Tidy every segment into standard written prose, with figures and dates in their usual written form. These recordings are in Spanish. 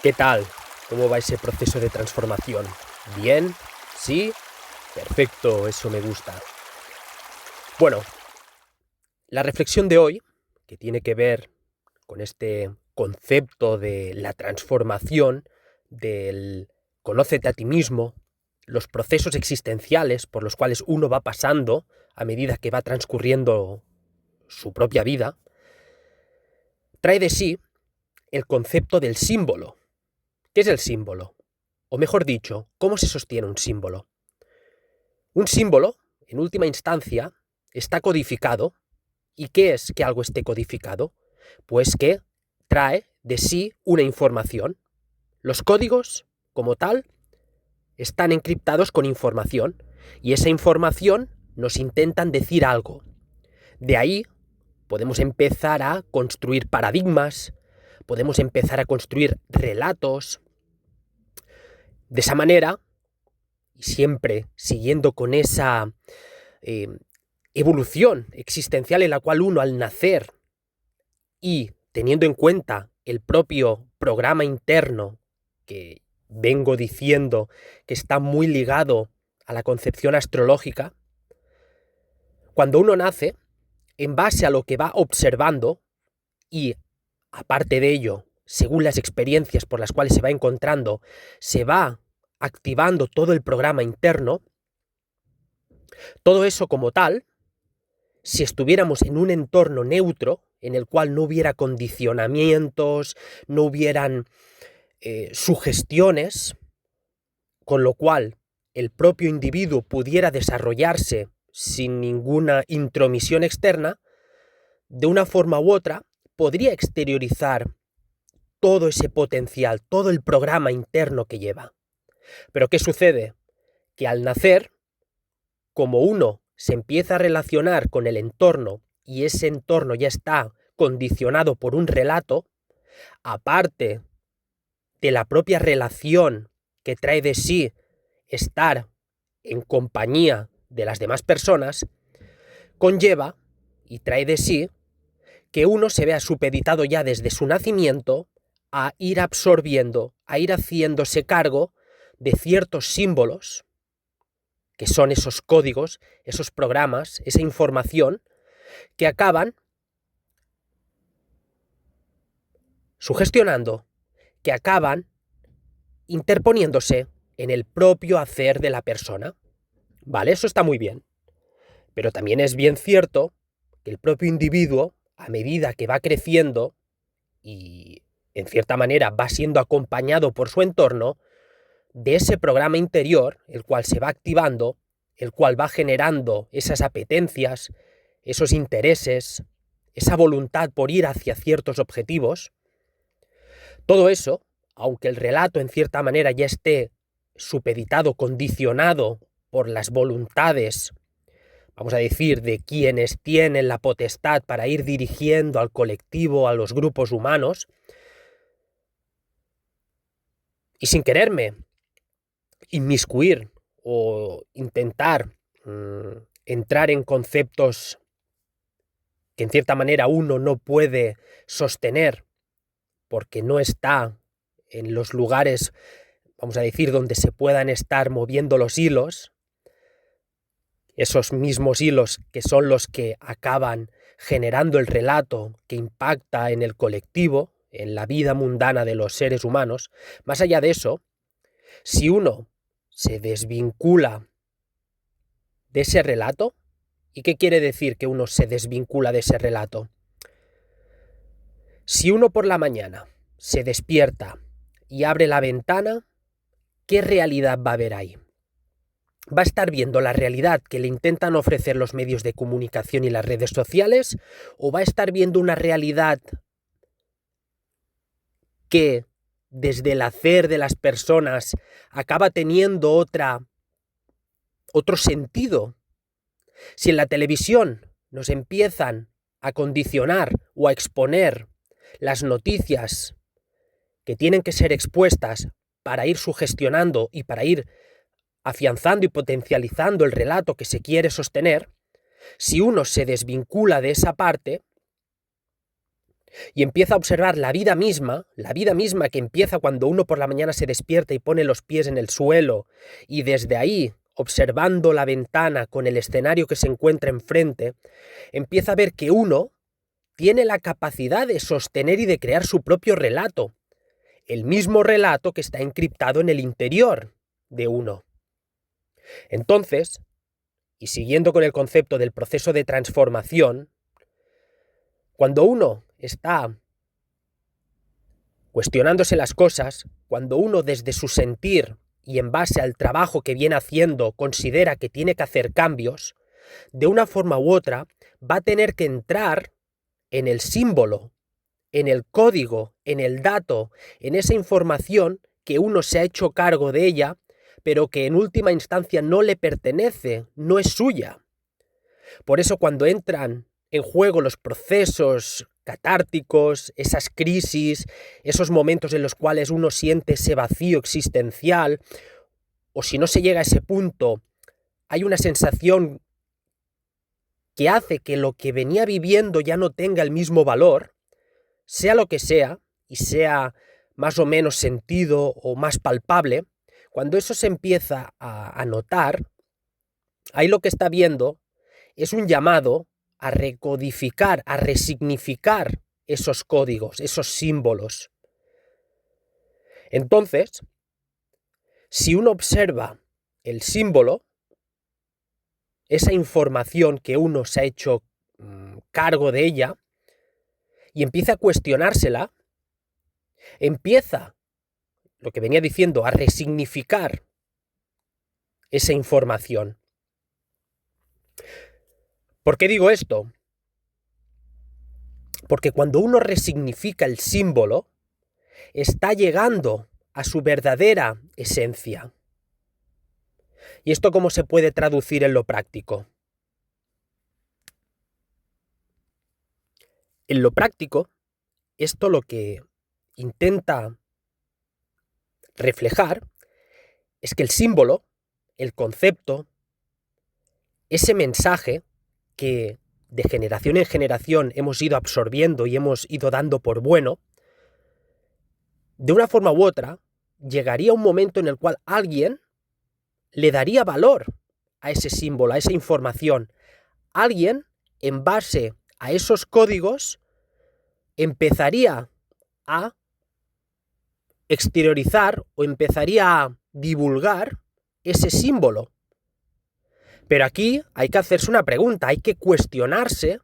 ¿Qué tal? ¿Cómo va ese proceso de transformación? ¿Bien? ¿Sí? Perfecto, eso me gusta. Bueno, la reflexión de hoy, que tiene que ver con este concepto de la transformación, del conócete a ti mismo, los procesos existenciales por los cuales uno va pasando a medida que va transcurriendo su propia vida, trae de sí el concepto del símbolo. ¿Qué es el símbolo? O mejor dicho, ¿cómo se sostiene un símbolo? Un símbolo, en última instancia, está codificado. ¿Y qué es que algo esté codificado? Pues que trae de sí una información. Los códigos, como tal, están encriptados con información, y esa información nos intentan decir algo. De ahí podemos empezar a construir paradigmas, podemos empezar a construir relatos. De esa manera, y siempre siguiendo con esa evolución existencial en la cual uno, al nacer y teniendo en cuenta el propio programa interno que vengo diciendo que está muy ligado a la concepción astrológica, cuando uno nace, en base a lo que va observando y, aparte de ello, según las experiencias por las cuales se va encontrando, se va activando todo el programa interno. Todo eso como tal, si estuviéramos en un entorno neutro, en el cual no hubiera condicionamientos, no hubieran sugestiones, con lo cual el propio individuo pudiera desarrollarse sin ninguna intromisión externa, de una forma u otra podría exteriorizar todo ese potencial, todo el programa interno que lleva. Pero ¿qué sucede? Que al nacer, como uno se empieza a relacionar con el entorno y ese entorno ya está condicionado por un relato, aparte de la propia relación que trae de sí estar en compañía de las demás personas, conlleva y trae de sí que uno se vea supeditado ya desde su nacimiento a ir absorbiendo, a ir haciéndose cargo de ciertos símbolos, que son esos códigos, esos programas, esa información, que acaban sugestionando, que acaban interponiéndose en el propio hacer de la persona. Vale, eso está muy bien. Pero también es bien cierto que el propio individuo, a medida que va creciendo y en cierta manera va siendo acompañado por su entorno, de ese programa interior, el cual se va activando, el cual va generando esas apetencias, esos intereses, esa voluntad por ir hacia ciertos objetivos, todo eso, aunque el relato en cierta manera ya esté supeditado, condicionado por las voluntades, vamos a decir, de quienes tienen la potestad para ir dirigiendo al colectivo, a los grupos humanos, y sin quererme inmiscuir o intentar entrar en conceptos que en cierta manera uno no puede sostener porque no está en los lugares, vamos a decir, donde se puedan estar moviendo los hilos, esos mismos hilos que son los que acaban generando el relato que impacta en el colectivo, en la vida mundana de los seres humanos. Más allá de eso, si uno se desvincula de ese relato, ¿y qué quiere decir que uno se desvincula de ese relato? Si uno por la mañana se despierta y abre la ventana, ¿qué realidad va a haber ahí? ¿Va a estar viendo la realidad que le intentan ofrecer los medios de comunicación y las redes sociales? ¿O va a estar viendo una realidad que desde el hacer de las personas acaba teniendo otro sentido? Si en la televisión nos empiezan a condicionar o a exponer las noticias que tienen que ser expuestas para ir sugestionando y para ir afianzando y potencializando el relato que se quiere sostener, si uno se desvincula de esa parte, y empieza a observar la vida misma que empieza cuando uno por la mañana se despierta y pone los pies en el suelo, y desde ahí, observando la ventana con el escenario que se encuentra enfrente, empieza a ver que uno tiene la capacidad de sostener y de crear su propio relato, el mismo relato que está encriptado en el interior de uno. Entonces, y siguiendo con el concepto del proceso de transformación, cuando uno está cuestionándose las cosas, cuando uno desde su sentir y en base al trabajo que viene haciendo considera que tiene que hacer cambios, de una forma u otra va a tener que entrar en el símbolo, en el código, en el dato, en esa información que uno se ha hecho cargo de ella, pero que en última instancia no le pertenece, no es suya. Por eso cuando entran en juego los procesos catárticos, esas crisis, esos momentos en los cuales uno siente ese vacío existencial, o si no se llega a ese punto, hay una sensación que hace que lo que venía viviendo ya no tenga el mismo valor, sea lo que sea, y sea más o menos sentido o más palpable, cuando eso se empieza a notar, ahí lo que está viendo es un llamado a recodificar, a resignificar esos códigos, esos símbolos. Entonces, si uno observa el símbolo, esa información que uno se ha hecho cargo de ella, y empieza a cuestionársela, empieza, lo que venía diciendo, a resignificar esa información. ¿Por qué digo esto? Porque cuando uno resignifica el símbolo, está llegando a su verdadera esencia. ¿Y esto cómo se puede traducir en lo práctico? En lo práctico, esto lo que intenta reflejar es que el símbolo, el concepto, ese mensaje que de generación en generación hemos ido absorbiendo y hemos ido dando por bueno, de una forma u otra, llegaría un momento en el cual alguien le daría valor a ese símbolo, a esa información. Alguien, en base a esos códigos, empezaría a exteriorizar o empezaría a divulgar ese símbolo. Pero aquí hay que hacerse una pregunta, hay que cuestionarse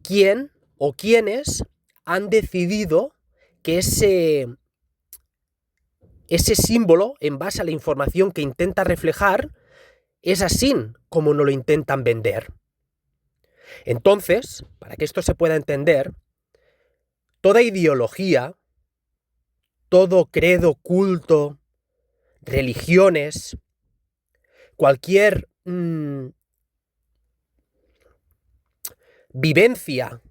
quién o quiénes han decidido que ese símbolo, en base a la información que intenta reflejar, es así como nos lo intentan vender. Entonces, para que esto se pueda entender, toda ideología, todo credo, culto, religiones, cualquier vivencia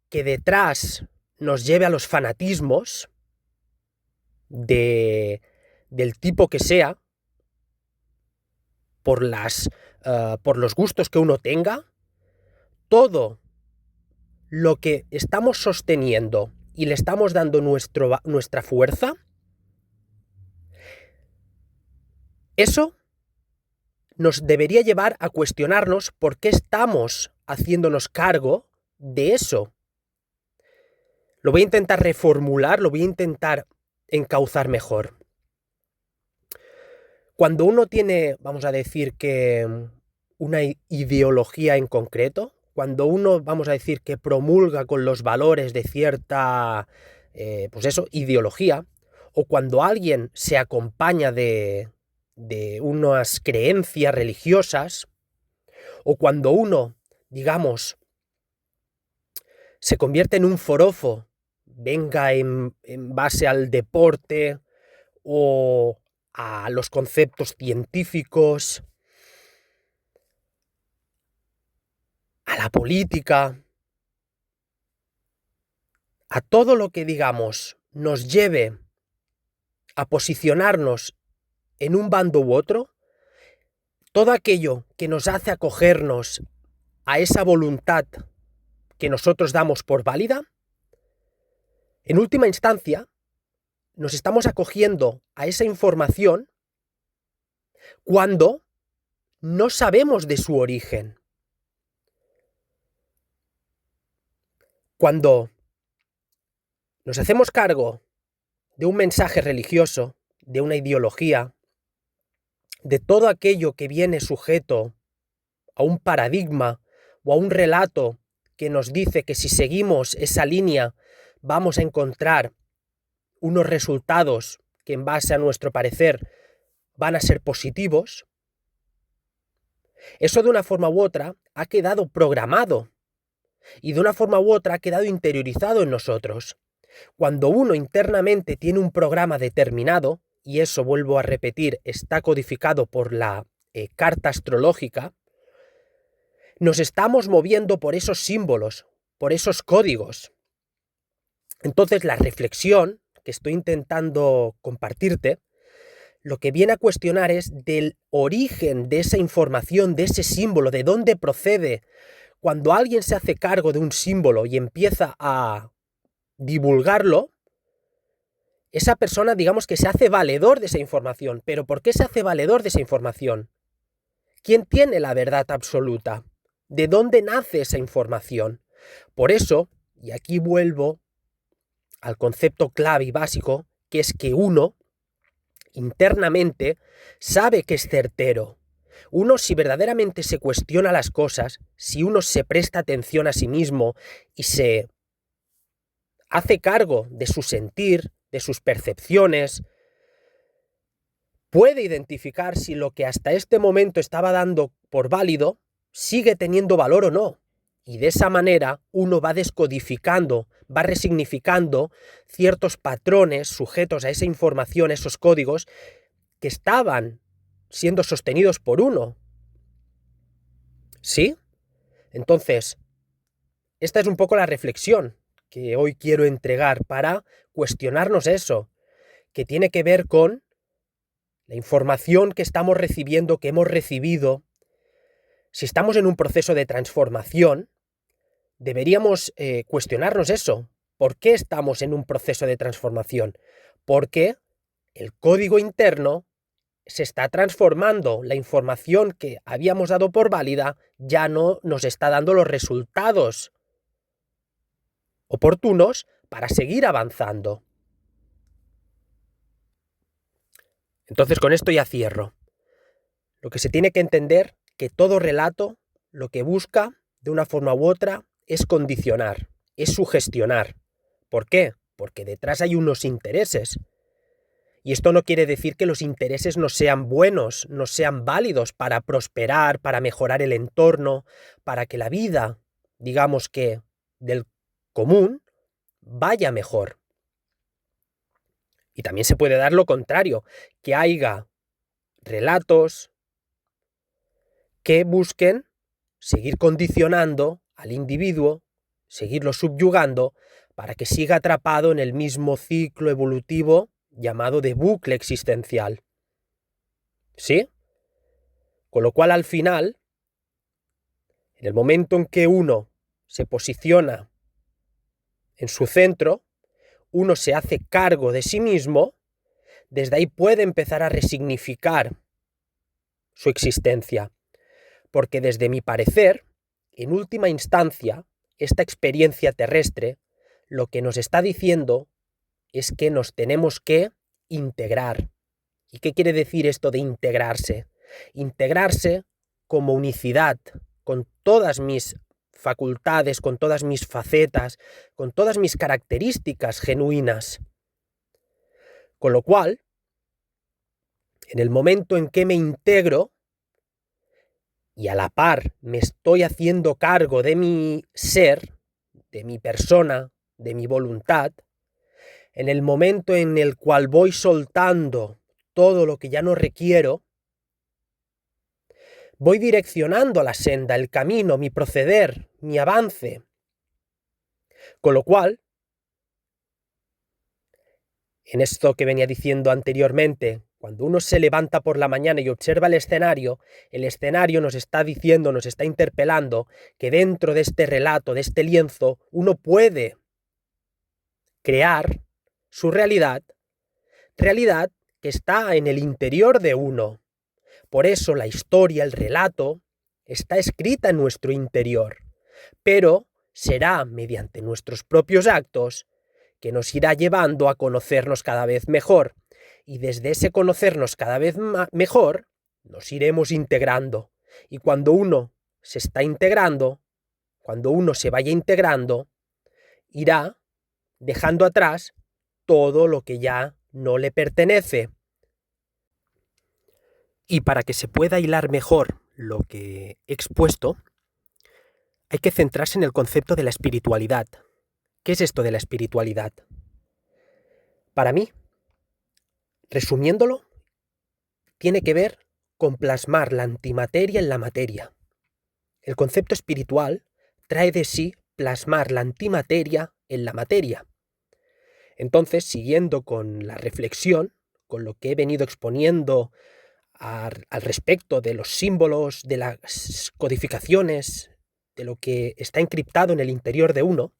que detrás nos lleve a los fanatismos del tipo que sea, por los gustos que uno tenga, todo lo que estamos sosteniendo y le estamos dando nuestra fuerza, eso nos debería llevar a cuestionarnos por qué estamos haciéndonos cargo de eso. Lo voy a intentar reformular, lo voy a intentar encauzar mejor. Cuando uno tiene, vamos a decir que una ideología en concreto, cuando uno, vamos a decir que promulga con los valores de cierta, ideología, o cuando alguien se acompaña de unas creencias religiosas, o cuando uno, digamos, se convierte en un forofo, venga en base al deporte o a los conceptos científicos, a la política, a todo lo que, digamos, nos lleve a posicionarnos en un bando u otro, todo aquello que nos hace acogernos a esa voluntad que nosotros damos por válida, En última instancia, nos estamos acogiendo a esa información cuando no sabemos de su origen. Cuando nos hacemos cargo de un mensaje religioso, de una ideología, de todo aquello que viene sujeto a un paradigma o a un relato que nos dice que si seguimos esa línea vamos a encontrar unos resultados que en base a nuestro parecer van a ser positivos, eso de una forma u otra ha quedado programado y de una forma u otra ha quedado interiorizado en nosotros. Cuando uno internamente tiene un programa determinado, y eso, vuelvo a repetir, está codificado por la carta astrológica, nos estamos moviendo por esos símbolos, por esos códigos. Entonces, la reflexión que estoy intentando compartirte, lo que viene a cuestionar es del origen de esa información, de ese símbolo, de dónde procede. Cuando alguien se hace cargo de un símbolo y empieza a divulgarlo, esa persona, digamos que se hace valedor de esa información. ¿Pero por qué se hace valedor de esa información? ¿Quién tiene la verdad absoluta? ¿De dónde nace esa información? Por eso, y aquí vuelvo al concepto clave y básico, que es que uno internamente sabe que es certero. Uno, si verdaderamente se cuestiona las cosas, si uno se presta atención a sí mismo y se hace cargo de su sentir, de sus percepciones, puede identificar si lo que hasta este momento estaba dando por válido sigue teniendo valor o no. Y de esa manera uno va descodificando, va resignificando ciertos patrones sujetos a esa información, esos códigos que estaban siendo sostenidos por uno. ¿Sí? Entonces, esta es un poco la reflexión que hoy quiero entregar para cuestionarnos eso, que tiene que ver con la información que estamos recibiendo, que hemos recibido. Si estamos en un proceso de transformación, deberíamos cuestionarnos eso. ¿Por qué estamos en un proceso de transformación? Porque el código interno se está transformando. La información que habíamos dado por válida ya no nos está dando los resultados oportunos para seguir avanzando. Entonces, con esto ya cierro. Lo que se tiene que entender que todo relato lo que busca, de una forma u otra, es condicionar, es sugestionar. ¿Por qué? Porque detrás hay unos intereses. Y esto no quiere decir que los intereses no sean buenos, no sean válidos para prosperar, para mejorar el entorno, para que la vida, digamos que del común, vaya mejor. Y también se puede dar lo contrario, que haya relatos que busquen seguir condicionando al individuo, seguirlo subyugando, para que siga atrapado en el mismo ciclo evolutivo llamado de bucle existencial. ¿Sí? Con lo cual, al final, en el momento en que uno se posiciona en su centro, uno se hace cargo de sí mismo, desde ahí puede empezar a resignificar su existencia. Porque desde mi parecer, en última instancia, esta experiencia terrestre lo que nos está diciendo es que nos tenemos que integrar. ¿Y qué quiere decir esto de integrarse? Integrarse como unicidad, con todas mis facultades, con todas mis facetas, con todas mis características genuinas. Con lo cual, en el momento en que me integro y a la par me estoy haciendo cargo de mi ser, de mi persona, de mi voluntad, en el momento en el cual voy soltando todo lo que ya no requiero, voy direccionando la senda, el camino, mi proceder, mi avance. Con lo cual, en esto que venía diciendo anteriormente, cuando uno se levanta por la mañana y observa el escenario nos está diciendo, nos está interpelando que dentro de este relato, de este lienzo, uno puede crear su realidad, realidad que está en el interior de uno. Por eso la historia, el relato, está escrita en nuestro interior, pero será mediante nuestros propios actos que nos irá llevando a conocernos cada vez mejor, y desde ese conocernos cada vez mejor nos iremos integrando. Y cuando uno se está integrando, cuando uno se vaya integrando, irá dejando atrás todo lo que ya no le pertenece. Y para que se pueda hilar mejor lo que he expuesto, hay que centrarse en el concepto de la espiritualidad. ¿Qué es esto de la espiritualidad? Para mí, resumiéndolo, tiene que ver con plasmar la antimateria en la materia. El concepto espiritual trae de sí plasmar la antimateria en la materia. Entonces, siguiendo con la reflexión, con lo que he venido exponiendo al respecto de los símbolos, de las codificaciones, de lo que está encriptado en el interior de uno,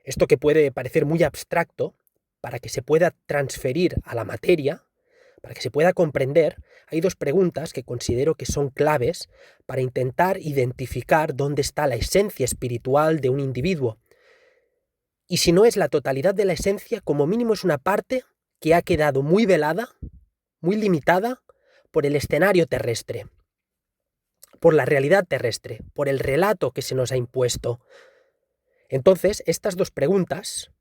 esto que puede parecer muy abstracto, para que se pueda transferir a la materia, para que se pueda comprender, hay dos preguntas que considero que son claves para intentar identificar dónde está la esencia espiritual de un individuo. Y si no es la totalidad de la esencia, como mínimo es una parte que ha quedado muy velada, muy limitada por el escenario terrestre, por la realidad terrestre, por el relato que se nos ha impuesto. Entonces, estas dos preguntas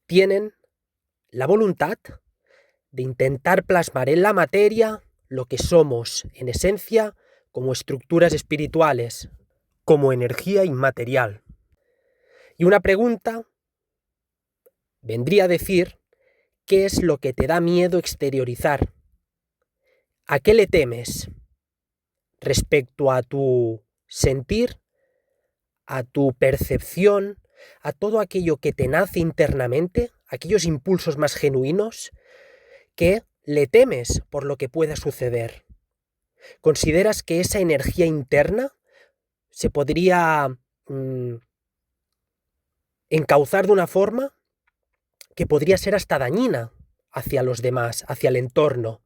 tienen la voluntad de intentar plasmar en la materia lo que somos en esencia como estructuras espirituales, como energía inmaterial. Y una pregunta vendría a decir, ¿qué es lo que te da miedo exteriorizar? ¿A qué le temes respecto a tu sentir, a tu percepción, a todo aquello que te nace internamente, aquellos impulsos más genuinos que le temes por lo que pueda suceder? ¿Consideras que esa energía interna se podría encauzar de una forma que podría ser hasta dañina hacia los demás, hacia el entorno?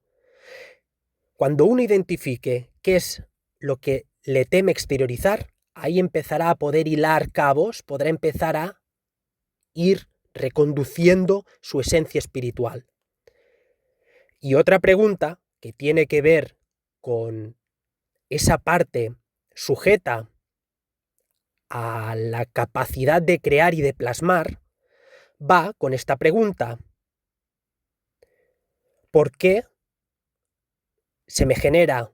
Cuando uno identifique qué es lo que le teme exteriorizar, ahí empezará a poder hilar cabos, podrá empezar a ir reconduciendo su esencia espiritual. Y otra pregunta que tiene que ver con esa parte sujeta a la capacidad de crear y de plasmar, va con esta pregunta: ¿por qué se me genera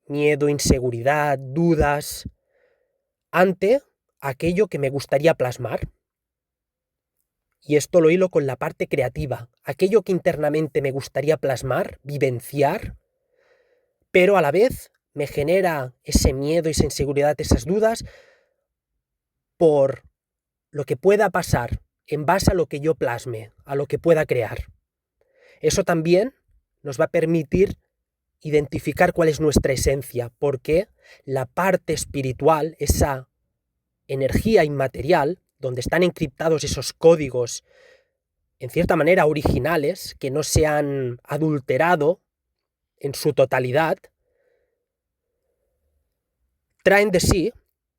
miedo, inseguridad, dudas ante aquello que me gustaría plasmar? Y esto lo hilo con la parte creativa, aquello que internamente me gustaría plasmar, vivenciar, pero a la vez me genera ese miedo, esa inseguridad, esas dudas por lo que pueda pasar en base a lo que yo plasme, a lo que pueda crear. Eso también nos va a permitir identificar cuál es nuestra esencia, porque la parte espiritual, esa energía inmaterial, donde están encriptados esos códigos, en cierta manera originales, que no se han adulterado en su totalidad, traen de sí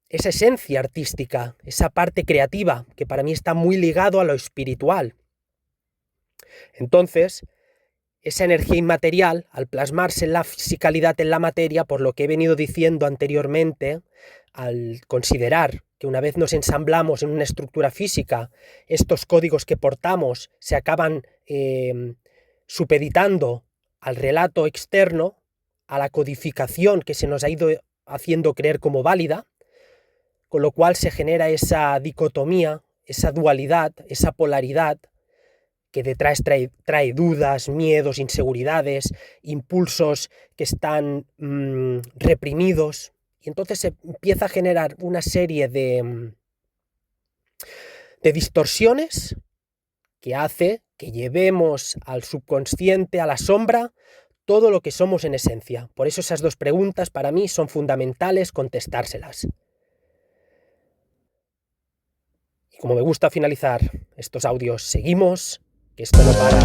esa esencia artística, esa parte creativa, que para mí está muy ligado a lo espiritual. Entonces, esa energía inmaterial, al plasmarse en la fisicalidad, en la materia, por lo que he venido diciendo anteriormente, al considerar que una vez nos ensamblamos en una estructura física, estos códigos que portamos se acaban supeditando al relato externo, a la codificación que se nos ha ido haciendo creer como válida, con lo cual se genera esa dicotomía, esa dualidad, esa polaridad, que detrás trae dudas, miedos, inseguridades, impulsos que están reprimidos. Y entonces se empieza a generar una serie de distorsiones que hace que llevemos al subconsciente, a la sombra, todo lo que somos en esencia. Por eso esas dos preguntas para mí son fundamentales contestárselas. Como me gusta finalizar estos audios, seguimos, que esto no para.